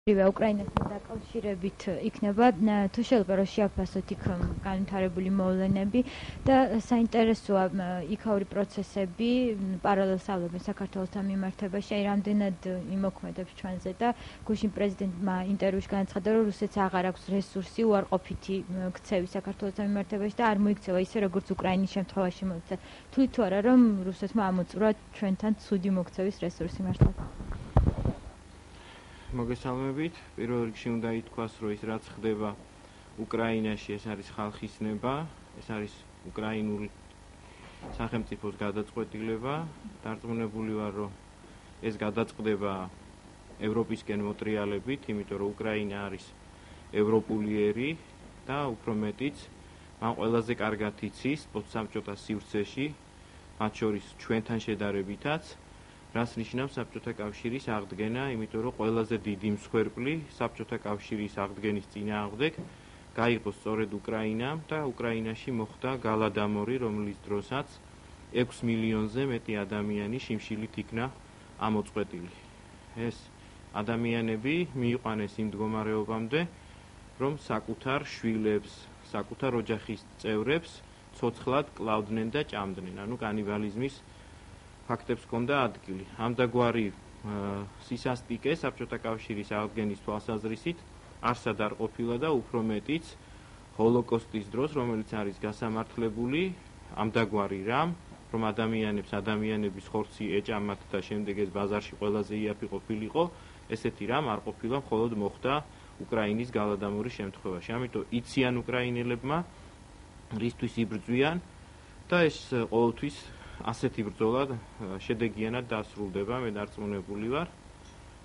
უკრაინასთან დაკავშირებით იქნება თუ შეიძლება რომ შეაფასოთ იქ განვითარებული მოვლენები და საინტერესოა იქაური პროცესები პარალელს ავლებენ საქართველოსთან მიმართებაში, აი რამდენად იმოქმედებს ჩვენზე და გუშინ პრეზიდენტმა ინტერვიუში განაცხადა, რომ რუსეთს აღარ აქვს რესურსი უარყოფითი ქცევი საქართველოსთან მიმართებაში და არ მოიქცევა ისე როგორც უკრაინის შემთხვევაში მოიქცა. თვლით თუ არა რომ რუსეთმა ამოწურა ჩვენთან ცუდი მოქცევის რესურსი მართლა? მოგესალმებით. პირველ რიგში უნდა ითქვას, რომ ის რაც ხდება უკრაინაში, ეს არის ხალხის ნება, ეს არის უკრაინული სახელმწიფოს გადაწყვეტილება. დარწმუნებული ვარ, რომ ეს გადაწყდება ევროპისკენ მოტრიალებით, იმიტომ რომ უკრაინა არის ევროპულიერი და უფრო მეტიც მან ყველაზე კარგად იცის პოსტსაბჭოთა სივრცეში, მათ შორის ჩვენთან შედარებითაც, რას ნიშნავს საბჭოთა კავშირის აღდგენა, იმიტომ რომ ყველაზე დიდი მსხვერპლი საბჭოთა კავშირის აღდგენის წინააღმდეგ გაიყო სწორედ უკრაინამ და უკრაინაში მოხდა გალადამორი, რომლის დროსაც 6 მილიონზე მეტი ადამიანი შიმშილით იქნა ამოწყვეტილი. ეს ადამიანები მიიყვანეს იმ მდგომარეობამდე, რომ საკუთარ შვილებს, საკუთარ ოჯახის წევრებს ცოცხლად კლავდნენ და ჭამდნენ, ანუ კანიბალიზმის ფაქტებს ჰქონდა ადგილი. ამდაგვარი სისასტიკე საბჭოთა კავშირის აღდგენის თვალსაზრისით არსად არ ყოფილა და უფრო მეტიც ჰოლოკოსტის დროს, რომელიც არის გასამართლებული, ამდაგვარი რამ, რომ ადამიანების ხორცი ეჭამათ და შემდეგ ეს ბაზარში ყველაზე იაფი ყოფილიყო, ესეთი რამ არ ყოფილა, მხოლოდ მოხდა უკრაინის გალადამორის შემთხვევაში. ამიტომ იციან უკრაინელებმა რისთვის იბრძვიან და ეს ყოველთვის ასეთი ბრძოლა შედეგიანად დასრულდება, მე დარწმუნებული ვარ.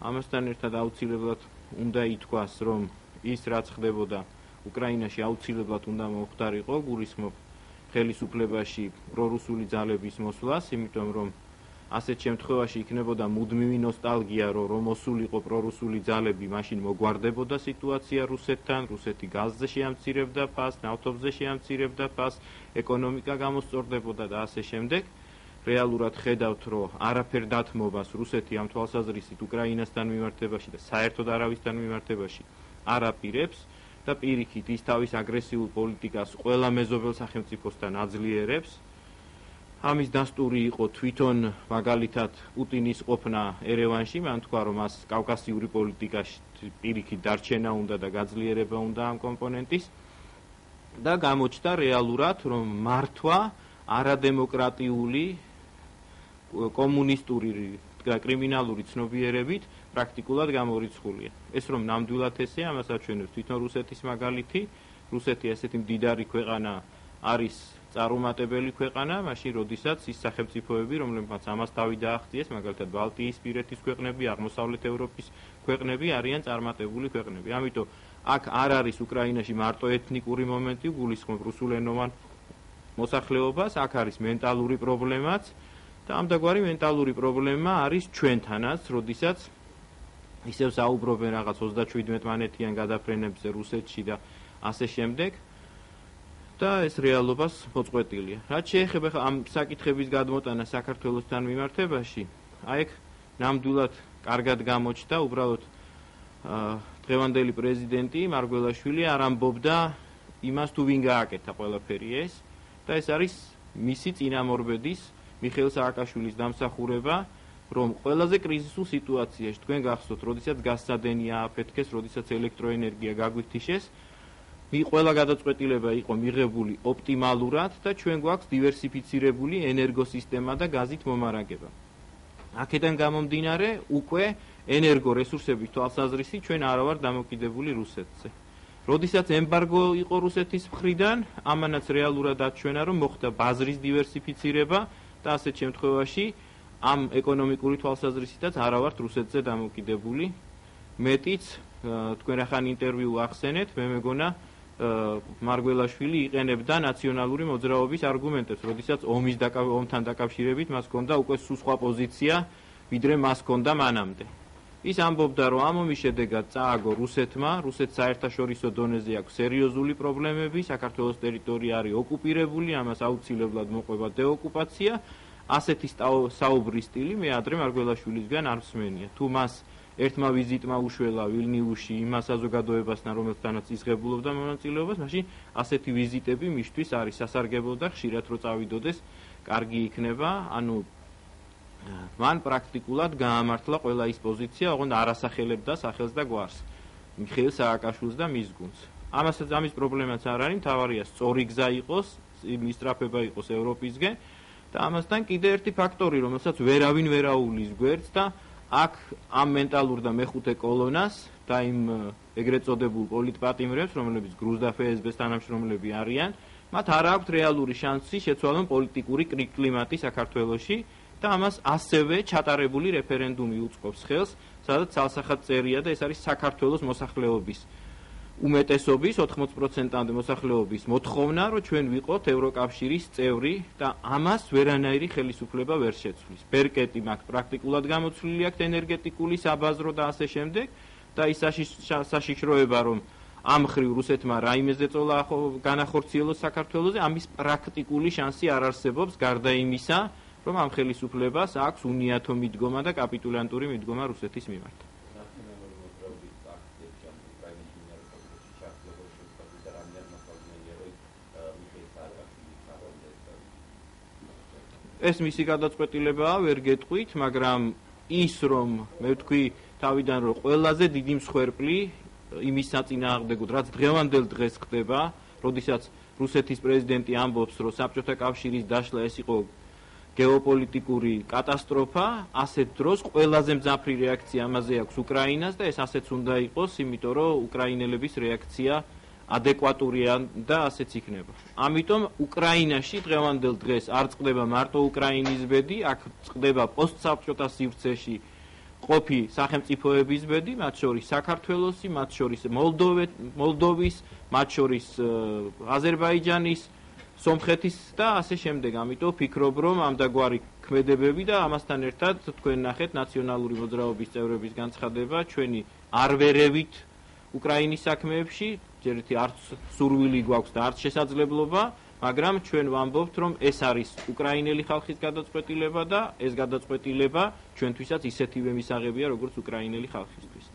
ამასთან ერთად აუცილებლად უნდა ითქვას, რომ ის რაც ხდებოდა უკრაინაში აუცილებლად უნდა მოხდარიყო, გულისხმობ ხელისუფლებაში პრორუსული ძალების მოსვლას, იმიტომ რომ ასეთ შემთხვევაში იქნებოდა მუდმივი ნოსტალგია, რომ მოსულიყო პრორუსული ძალები, მაშინ მოგვარდებოდა სიტუაცია რუსეთთან, რუსეთი გაზზე შეამცირებდა ფასს, ნავთობზე შეამცირებდა ფასს, ეკონომიკა გამოსწორდებოდა და ასე შემდეგ. რეალურად ხედავთ, რომ არაფერ დათმობას რუსეთი ამ თვალსაზრისით უკრაინასთან მიმართებაში და საერთოდ არავისთან მიმართებაში არ აპირებს და პირიქით ის თავის აგრესიულ პოლიტიკას ყველა მეზობელ სახელმწიფოსთან აძლიერებს. ამის დასტური იყო თვითონ მაგალითად პუტინის ყოფნა ერევანში, მან თქვა, რომ მას კავკასიური პოლიტიკაში პირიქით დარჩენა უნდა და გაძლიერება უნდა ამ კომპონენტის და გამოჩნდა რეალურად, რომ მართვა არადემოკრატიული კომუნისტური და კრიმინალური ცნობიერებით პრაქტიკულად გამორიცხულია. ეს რომ ნამდვილად ესეა, ამას აჩვენებს თვითონ რუსეთის მაგალითი. რუსეთი ასეთი მდიდარი ქვეყანა არის წარუმატებელი ქვეყანა, მაშინ როდესაც ის სახელმწიფოები, რომლებმაც ამას თავი დააღწიეს, მაგალითად ბალტიისპირეთის ქვეყნები, აღმოსავლეთ ევროპის ქვეყნები არიან წარმატებული ქვეყნები. ამიტომ აქ არ არის უკრაინაში მარტო ეთნიკური მომენტი, გულისხმობ რუსულენოვან მოსახლეობას, აქ არის მენტალური პრობლემაც და ამდაგვარი მენტალური პრობლემა არის ჩვენთანაც, როდესაც ისევ საუბრობენ რაღაც 37-მანეთიან გადაფრენებზე რუსეთში და ასე შემდეგ და ეს რეალობას მოწყვეტილია. რაც შეეხება ამ საკითხების გადმოტანა საქართველოსთან მიმართებაში, აი ეგ ნამდვილად კარგად გამოჩნდა, უბრალოდ დღევანდელი პრეზიდენტი მარგველაშვილი არ ამბობდა იმას თუ ვინ გააკეთა ყველაფერი ეს და ეს არის მისი წინამორბედის მიხეილ სააკაშვილის დამსახურება, რომ ყველაზე კრიზისულ სიტუაციაში თქვენ გახსოვთ, როდესაც გაზსადენი ააფეთქეს, როდესაც ელექტროენერგია გაგვითიშეს, ყველა გადაწყვეტილება იყო მიღებული ოპტიმალურად და ჩვენ გვაქვს დივერსიფიცირებული ენერგოსისტემა და გაზით მომარაგება. აქედან გამომდინარე, უკვე ენერგორესურსების თვალსაზრისით ჩვენ არა ვართ დამოკიდებული რუსეთზე. როდესაც ემბარგო იყო რუსეთის მხრიდან, ამანაც რეალურად აჩვენა, რომ მოხდა ბაზრის დივერსიფიცირება და ასეთ შემთხვევაში ამ ეკონომიკური თვალსაზრისითაც არა ვართ რუსეთზე დამოკიდებული. მეტიც თქვენ ახან ინტერვიუ ახსენეთ, მე მეგონა მარგველაშვილი იყენებდა ნაციონალური მოძრაობის არგუმენტებს, როდესაც ომთან დაკავშირებით მას ჰქონდა უკვე სხვა პოზიცია, ვიდრე მას ჰქონდა მანამდე. ის ამბობდა, რომ ამ ომის შედეგად წააგო რუსეთმა, რუსეთს საერთაშორისო დონეზე აქვს სერიოზული პრობლემები, საქართველოს ტერიტორია არის ოკუპირებული, ამას აუცილებლად მოყვება დეოკუპაცია. ასეთი საუბრის სტილი მე ადრე მარგველაშვილისგან არ მსმენია. თუ მას ერთმა ვიზიტმა უშველა ვილნიუსში იმ საზოგადოებასთან, რომელთანაც იზღებულობდა მონაწილეობას, მაშინ ასეთი ვიზიტები მისთვის არის სასარგებლო და ხშირად რო წავიდოდეს, კარგი იქნება, ანუ მან პრაქტიკულად გაამართლა ყველა ის პოზიცია, ოღონდ არ ასახელებდა სახელს და გვარს, მიხეილ სააკაშვილს და მის გუნდს. ამის პრობლემაც არ არის, მთავარია სწორი გზა იყოს, მისწრაფება იყოს ევროპისკენ და ამასთან კიდე ერთი ფაქტორი, რომელსაც ვერავინ ვერ აუვლის გვერდს და აქ ამ მენტალურ და მეხუთე კოლონას და იმ ეგრეთ წოდებულ პოლიტპატიმრებს, რომლებიც გრუზ და ფსბ-ს თანამშრომლები არიან, მათ არ აქვთ რეალური შანსი შეცვალონ პოლიტიკური კლიმატი საქართველოში და ამას ასევე ჩატარებული რეფერენდუმი უწყობს ხელს, სადაც ცალსახად წერია და ეს არის საქართველოს მოსახლეობის უმეტესობის 80%-მდე მოსახლეობის მოთხოვნა, რომ ჩვენ ვიყოთ ევროკავშირის წევრი და ამას ვერანაირი ხელისუფლება ვერ შეცვლის. ბერკეტი მაგ პრაქტიკულად გამოცვლილი აქვს ენერგეტიკული საბაზრო და ასე შემდეგ და ის საშიშროება, რომ ამ ხრივ რუსეთმა რაიმეზე წოლა განახორციელოს საქართველოზე, ამის პრაქტიკული შანსი არ არსებობს გარდა იმისა, რომ ამ ხელისუფლებას აქვს უნიათო მიდგომა და კაპიტულანტური მიდგომა რუსეთის მიმართ. ეს მისი გადაწყვეტილებაა, ვერ გეტყვით, მაგრამ ის რომ მე ვთქვი თავიდან რომ ყველაზე დიდი მსხვერპლი იმის საწინააღმდეგოდ, რაც დღევანდელ დღეს ხდება, როდესაც რუსეთის პრეზიდენტი ამბობს, რომ საბჭოთა კავშირის დაშლა ეს იყო გეოპოლიტიკური კატასტროფა, ასეთ დროს ყველაზე მძაფრი რეაქცია ამაზე აქვს უკრაინას და ეს ასეც უნდა იყოს, იმიტომ რომ უკრაინელების რეაქცია ადეკვატურია და ასეც იქნება. ამიტომ უკრაინაში დღევანდელ დღეს არ წყდება მარტო უკრაინის ბედი, აქ წყდება პოსტსაბჭოთა სივრცეში ყოფი სახელმწიფოების ბედი, მათ შორის საქართველოსი, მათ შორის მოლდოვის, მათ შორის აზერბაიჯანის, სომხეთის და ასე შემდეგ. ამიტომ ვფიქრობ, რომ ამდაგვარი ქმედებები და ამასთან ერთად თქვენ ნახეთ ნაციონალური მოძრაობის წევრების განცხადება, ჩვენი არ ვერევით უკრაინის საქმეებში, ჯერითი არც სურვილი გვაქვს და არც შესაძლებლობა, მაგრამ ჩვენ ვამბობთ, რომ ეს არის უკრაინელი ხალხის გადაწყვეტილება და ეს გადაწყვეტილება ჩვენთვისაც ისეთივე მისაღებია, როგორც უკრაინელი ხალხისთვის.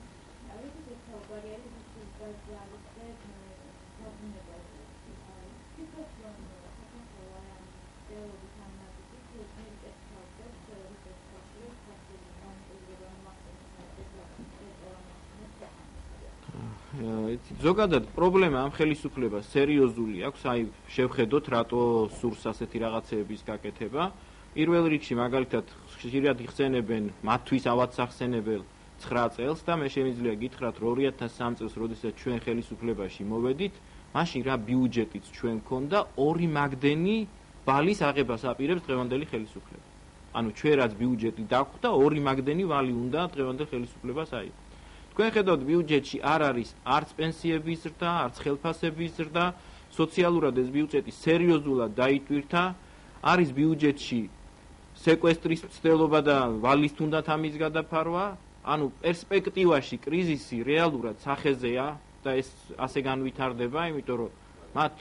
ზოგადად პრობლემა ამ ხელისუფლებას სერიოზული აქვს, აი შევხედოთ რატო სურს ასეთი რაღაცეების გაკეთება. პირველ რიგში მაგალითად ხშირად იხსენებენ მათთვის ავად სახსენებელ 9 წელს და მე შემიძლია გითხრათ 2003 წელს, როდესაც ჩვენ ხელისუფლებაში მოვედით, მაშინ რა ბიუჯეტიც ჩვენ გქონდა 2 მაგდენი ბალის აღებას აპირებს დღევანდელი ხელისუფლება. ანუ ჩვენ რაც ბიუჯეტი დაგვხვდა 2 მაგდენი ვალი უნდა დღევანდელ ხელისუფლებას აიღო. თქვენ ხედავთ ბიუჯეტში არ არის არც პენსიების ზრდა, არც ხელფასების ზრდა, სოციალურად ეს ბიუჯეტი სერიოზულად დაიტვირთა, არის ბიუჯეტში სეკვესტრის მცდელობა და ვალის თუნდაც ამის გადაფარვა, ანუ პერსპექტივაში კრიზისი რეალურად სახეზეა და ეს ასე განვითარდება, იმიტომ რომ მათ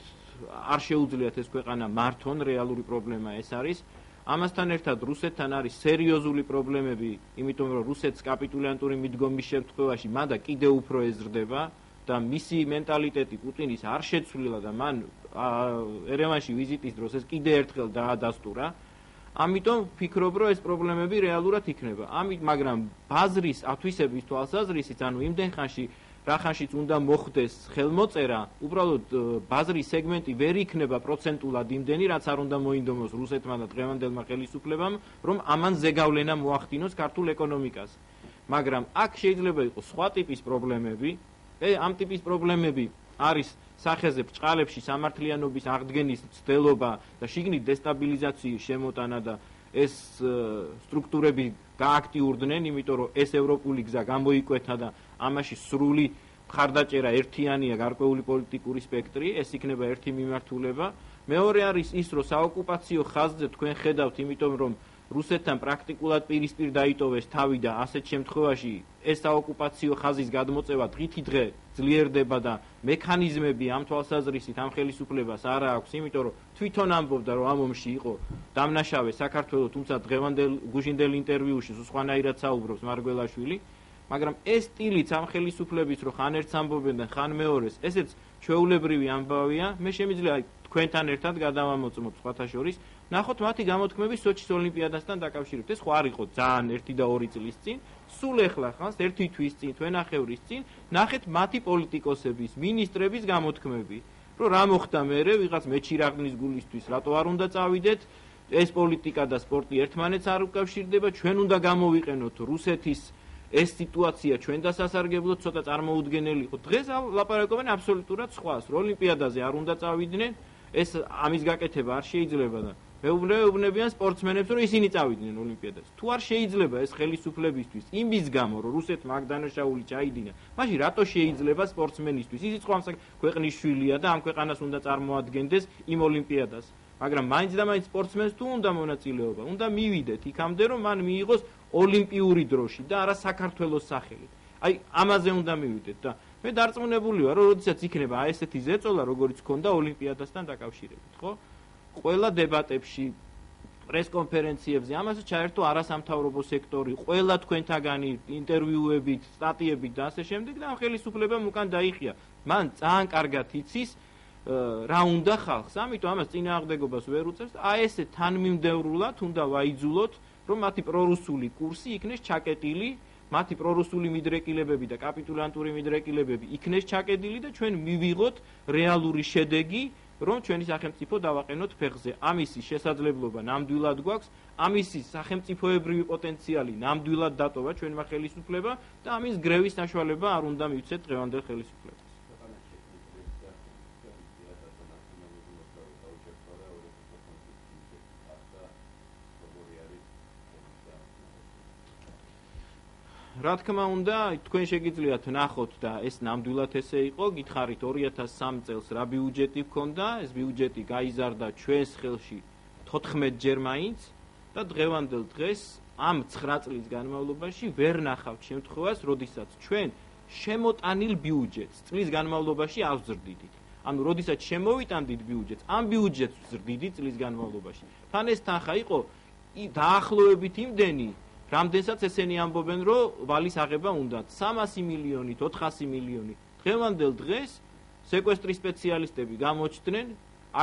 არ შეუძლიათ ეს ქვეყანა მართონ, რეალური პრობლემა ეს არის. ამასთან ერთად რუსეთთან არის სერიოზული პრობლემები, იმიტომ რომ რუსეთს კაპიტულანტური მიდგომის შემთხვევაში მანდა კიდე უფრო ეზრდება და მისი მენტალიტეტი პუტინის არ შეცვლილა და მან ერევანში ვიზიტის დროს ეს კიდე ერთხელ დაადასტურა. ამიტომ ვფიქრობ, რომ ეს პრობლემები რეალურად იქნება. მაგრამ ბაზრის ათვისების თვალსაზრისით, ანუ იმდენ ხანში რა ხანშიც უნდა მოხდეს ხელმოწერა, უბრალოდ ბაზრის სეგმენტი ვერ იქნება პროცენტულად იმდენი, რაც არ უნდა მოინდომოს რუსეთმა და დღევანდელმა ხელისუფლებამ, რომ ამან ზეგავლენა მოახდინოს ქართულ ეკონომიკას. მაგრამ აქ შეიძლება იყოს სხვა ტიპის პრობლემები, ამ ტიპის პრობლემები არის სახეზე ბრჭყალებში სამართლიანობის აღდგენის ცდელობა და შიგნით დესტაბილიზაციის შემოტანა და ეს სტრუქტურები გააქტიურდნენ, იმიტომ რომ ეს ევროპული გზა გამოიკვეთა და ამაში სრული მხარდაჭერა ერთიანია გარკვეული პოლიტიკური სპექტრი, ეს იქნება ერთი მიმართულება. მეორე არის ის, რომ საოკუპაციო ხაზზე თქვენ ხედავთ, იმიტომ რომ რუსეთთან პრაქტიკულად პირისპირ დაიტოვეს თავი და ასეთ შემთხვევაში ეს საოკუპაციო ხაზის გადმოწევა დღითი დღე ძლიერდება და მექანიზმები ამ თვალსაზრისით ამ ხელისუფლებას არ აქვს, იმიტომ რომ თვითონ ამბობდა, რომ ამ ომში იყო დამნაშავე საქართველო, თუმცა დღევანდელ გუშინდელ ინტერვიუში სხვანაირად საუბრობს მარგველაშვილი. მაგრამ ეს სტილიც ამ ხელისუფლების რო ხან ერთს ამბობენ და ხან მეორეს, ესეც ჩვეულებრივი ამბავია. მე შემიძლია თქვენთან ერთად გადავამოწმოთ სხვათა შორის, ნახოთ მათი გამოთქმები სოჩის ოლიმპიადასთან დაკავშირებით. ეს ხო არ იყო ძალიან 1 და 2 წლის წინ, სულ ეხლა ხანს 1 თვის წინ, თვენახევრის წინ, ნახეთ მათი პოლიტიკოსების, მინისტრების გამოთქმები, რომ რა მოხდა მერე ვიღაც მეჩირაღნის გულისთვის, რატო არ უნდა წავიდეთ, ეს პოლიტიკა და სპორტი ერთმანეთს არ უკავშირდება, ჩვენ უნდა გამოვიყენოთ რუსეთის ეს სიტუაცია ჩვენ დასასარგებლოდ ცოტა წარმოუდგენელი იყო. დღეს ლაპარაკობენ აბსოლუტურად სხვას, რომ ოლიმპიადაზე არ უნდა წავიდნენ, ეს ამის გაკეთება არ შეიძლება და მეუბნებიან სპორტსმენებს, რომ ისინი წავიდნენ ოლიმპიადაზე. თუ არ შეიძლება ეს ხელისუფლებისთვის იმის გამო, რომ რუსეთმა აქ დანაშაული ჩაიდინა, მაშინ რატო შეიძლება სპორტსმენისთვის? ისიც ხო ამ ქვეყნის შვილია და ამ ქვეყანას უნდა წარმოადგენდეს იმ ოლიმპიადას. მაგრამ მაინც და მაინც სპორტსმენს თუ უნდა მონაწილეობა, უნდა მივიდეთ იქამდე, რომ მან მიიღოს ოლიმპიური დროში და არა საქართველოს სახელით. აი, ამაზე უნდა მივიდეთ და მე დარწმუნებული ვარ, რომ როდესაც იქნება აი ესეთი ზეწოლა, როგორც ჰქონდა ოლიმპიადასთან დაკავშირებით, ხო? ყველა დებატებში, პრესკონფერენციებზე ამაზე ჩაერთო არასამთავრობო სექტორი, ყველა თქვენთაგანი ინტერვიუებით, სტატიებით და ასე შემდეგ და ამ ხელისუფლებამ უკან დაიხია. მან ძალიან კარგად იცის რა უნდა ხალხს, ამიტომ ამას წინააღმდეგობას ვერ უწევს. აი ესე თანმიმდევრულად უნდა ვაიძულოთ, რომ მათი პრორუსული კურსი იქნეს ჩაკეტილი, მათი პრორუსული მიდრეკილებები და კაპიტულანტური მიდრეკილებები იქნეს ჩაკეტილი და ჩვენ მივიღოთ რეალური შედეგი, რომ ჩვენი სახელმწიფო დავაყენოთ ფეხზე. ამისი შესაძლებლობა ნამდვილად გვაქვს, ამისი სახელმწიფოებრივი პოტენციალი ნამდვილად დატოვა ჩვენმა ხელისუფლებამ და ამის გრევის საშუალება არ უნდა მივცეთ დღევანდელ ხელისუფლებას. რა თქმა უნდა, თქვენ შეგიძლიათ ნახოთ და ეს ნამდვილად ესე იყო, გითხარით 2003 წელს რა ბიუჯეტი ჰქონდა, ეს ბიუჯეტი გაიზარდა ჩვენს ხელში 14 ჯერ მაინც და დღევანდელ დღეს ამ 9 წლის განმავლობაში ვერ ნახავთ შემთხვევას, როდესაც ჩვენ შემოტანილ ბიუჯეტს წლის განმავლობაში ავზრდიდით. ანუ როდესაც შემოვიტანდით ბიუჯეტს, ამ ბიუჯეტს ვზრდიდით წლის განმავლობაში. თან ეს თანხა იყო დაახლოებით იმდენი, რამდენსაც ესენი ამბობენ, რომ ვალის აღება უნდათ 300 მილიონით, 400 მილიონით. დღევანდელ დღეს სეკვესტრის სპეციალისტები გამოჩნდნენ,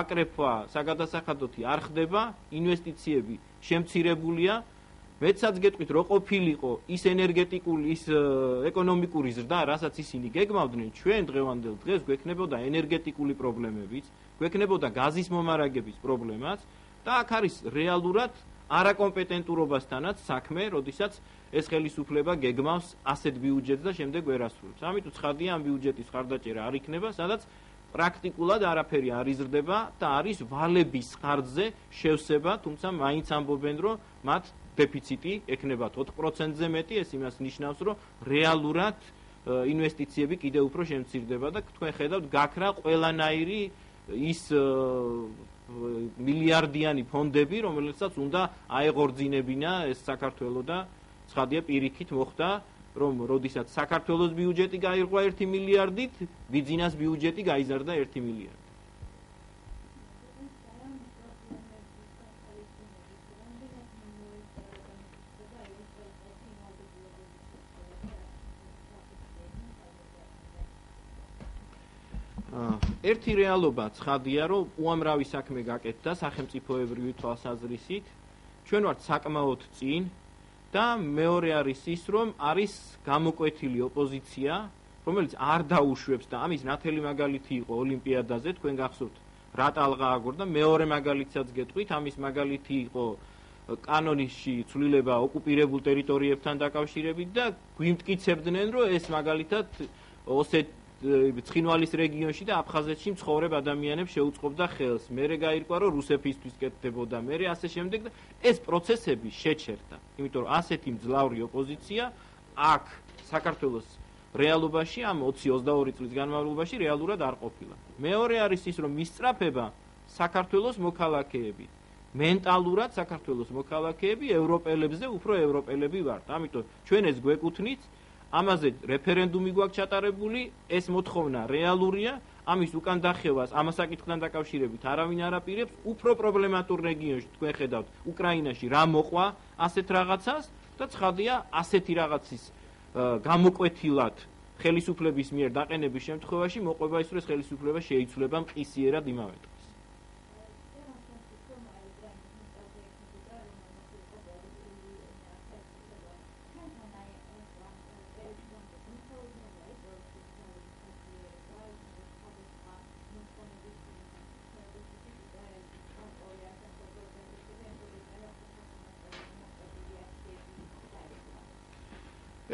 აკრეფვა საგადასახადოთი არ ხდება, ინვესტიციები შემცირებულია. მეცაც გეტყვით, რომ ყოფილიყო ის ენერგეტიკული, ის ეკონომიკური ზრდა, რასაც ისინი გეგმავდნენ, ჩვენ დღევანდელ დღეს გვექნებოდა ენერგეტიკული პრობლემებიც, გვექნებოდა გაზის მომარაგების პრობლემაც და აქ არის რეალურად არაკომპეტენტურობასთანაც საქმე, როდესაც ეს ხელისუფლება გეგმავს ასეთ ბიუჯეტს და შემდეგ ვერ ასრულებს. ამიტომ ცხადია, ამ ბიუჯეტის ხარდაჭერა არ იქნება, სადაც პრაქტიკულად არაფერი არ იზრდება და არის ვალების ხარჯზე შევსება, თუმცა მაინც ამბობენ, რომ მათ დეფიციტი ექნება 4%-ზე მეტი, ეს იმას ნიშნავს, რომ რეალურად ინვესტიციები კიდევ უფრო შემცირდება და თქვენ ხედავთ, გაქრა ყველანაირი ის მილიარდიანი ფონდები, რომელსაც უნდა აეღორძინებინა ეს საქართველო და ცხადია პირიქით მოხდა, რომ როდესაც საქართველოს ბიუჯეტი გაირღვა 1 მილიარდით, ბიძინას ბიუჯეტი გაიზარდა 1 მილიარდით. ერთი რეალობა ცხადია, რომ უამრავი საქმე გაკეთდა სახელმწიფოებრივი თვალსაზრისით. ჩვენ ვართ საკმაოდ წინ და მეორე არის ის, რომ არის გამოკვეთილი ოპოზიცია, რომელიც არ დაუშვებს და ამის ნათელი მაგალითი იყო ოლიმპიადაზე, თქვენ გახსოვთ რა ტალღა აგორდა, მეორე მაგალითსაც გეტყვით, ამის მაგალითი იყო კანონიში ცვლილება ოკუპირებულ ტერიტორიებთან დაკავშირებით და გვიმტკიცებდნენ, რომ ეს მაგალითად ცხინვალის რეგიონში და აფხაზეთში მცხოვრებ ადამიანებს შეუწყობდა ხელს. მერე გაირკვა, რომ რუსებისთვის კეთდებოდა, მერე ასე შემდეგ და ეს პროცესები შეჩერდა. იმიტომ რომ ასეთი მძლავრი ოპოზიცია აქ საქართველოს რეალობაში ამ 20-22 წლის განმავლობაში რეალურად არ ყოფილა. მეორე არის ის, რომ მისწრაფება საქართველოს მოქალაქეები, მენტალურად საქართველოს მოქალაქეები ევროპელებზე უფრო ევროპელები ვართ. ამიტომ ჩვენ ეს გვეკუთვნით, ამაზე რეფერენდუმი გვაქვს ჩატარებული, ეს მოთხოვნა რეალურია, ამის უკან დახევას ამ საკითხთან დაკავშირებით არავინ არ აპირებს, უფრო პრობლემატურ რეგიონში თქვენ ხედავთ უკრაინაში რა მოყვა ასეთ რაღაცას და ცხადია ასეთი რაღაცის გამოკვეთილად ხელისუფლების მიერ დაყენების შემთხვევაში მოყვება ის, რომ ეს ხელისუფლება შეიცვლება მყისიერად იმავე დღეს.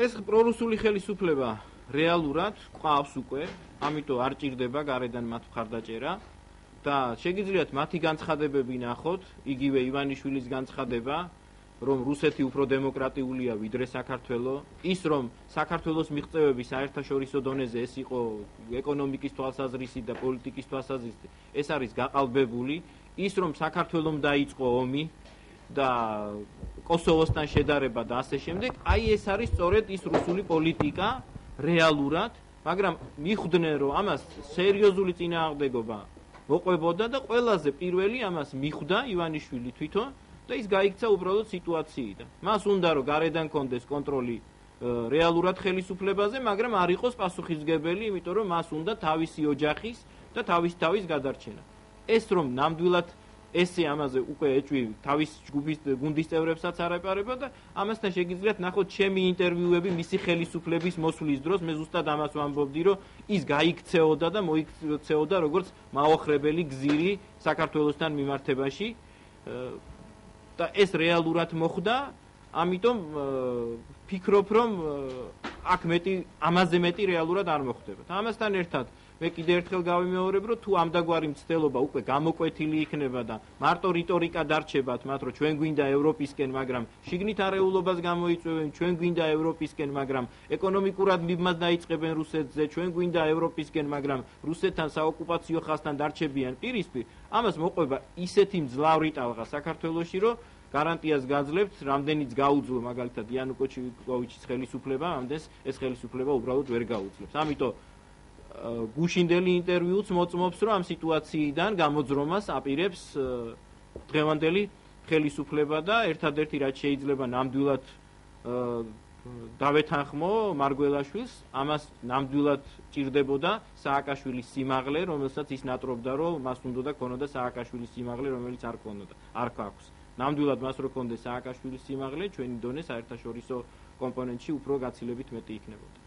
ეს პრორუსული ხელისუფლება რეალურად ყავს უკვე, ამიტომ არ ჭირდება გარედან მათ მხარდაჭერა და შეგიძლიათ მათი განცხადებები ნახოთ, იგივე ივანიშვილის განცხადება, რომ რუსეთი უფრო დემოკრატიულია ვიდრე საქართველო, ის რომ საქართველოს მიღწევები საერთაშორისო დონეზე ეს იყო ეკონომიკის თვალსაზრისით და პოლიტიკის თვალსაზრისით, ეს არის გაყალბებული, ის რომ საქართველომ დაიწყო ომი და კოსოვოსთან შედარება და ასე შემდეგ, აი ეს არის სწორედ ის რუსული პოლიტიკა რეალურად, მაგრამ მიხვდნენ რომ ამას სერიოზული წინააღმდეგობა მოყვებოდა და ყველაზე პირველი ამას მიხვდა ივანიშვილი თვითონ და ის გაიქცა უბრალოდ სიტუაციიდან. მას უნდა რომ გარედან კონდეს კონტროლი რეალურად ხელისუფლებაზე, მაგრამ არ იყოს პასუხისმგებელი, იმიტომ რომ მას უნდა თავისი ოჯახის და თავის გადარჩენა. ეს რომ ნამდვილად ესე ამაზე უკვე ეჭვი თავის ჯგუფის გუნდის წევრებსაც არ ეპარება და ამასთან შეგიძლიათ ნახოთ ჩემი ინტერვიუები მისი ხელისუფლების მოსვლის დროს, მე ზუსტად ამას ვამბობდი, რომ ის გაიქცეოდა და მოიქცეოდა როგორც მაოხრებელი გზირი საქართველოსთან მიმართებაში და ეს რეალურად მოხდა, ამიტომ ფიქრობ, რომ აქ ამაზე მეტი რეალურად არ მოხდება. ამასთან ერთად მე კიდე ერთხელ გავიმეორებ, რომ თუ ამდაგვარი მცდელობა უკვე გამოკვეთილი იქნება და მარტო რიტორიკა დარჩებათ მათ, რომ ჩვენ გვინდა ევროპისკენ, მაგრამ შიგნით არეულობას გამოიწვევენ, ჩვენ გვინდა ევროპისკენ, მაგრამ ეკონომიკურად მიბმას დაიწყებენ რუსეთზე, ჩვენ გვინდა ევროპისკენ, მაგრამ რუსეთთან საოკუპაციო ხაზთან დარჩებიან პირისპირ, ამას მოყვება ისეთი მძლავრი ტალღა საქართველოში, რომ გარანტიას გაძლევთ, რამდენიც გაუძლო მაგალითად იანუკოვიჩის ხელისუფლება, ამდენს ეს ხელისუფლება უბრალოდ ვერ გაუძლებს. ამიტომ გუშინდელი ინტერვიუც მოწმობს, რომ ამ სიტუაციიდან გამოძრომას აპირებს დღევანდელი ხელისუფლება და ერთადერთი რაც შეიძლება ნამდვილად დავეთანხმო მარგველაშვილს, ამას ნამდვილად ჭირდებოდა სააკაშვილის სიმაღლე, რომელსაც ის ნატრობდა, რომ მას უნდა ქონოდა სააკაშვილის სიმაღლე, რომელიც არ ქონოდა, არ აქვს. ნამდვილად მას რო ქონდეს სააკაშვილის სიმაღლე, ჩვენი დონე საერთაშორისო კომპონენტში უფრო გაცილებით მეტი იქნებოდა.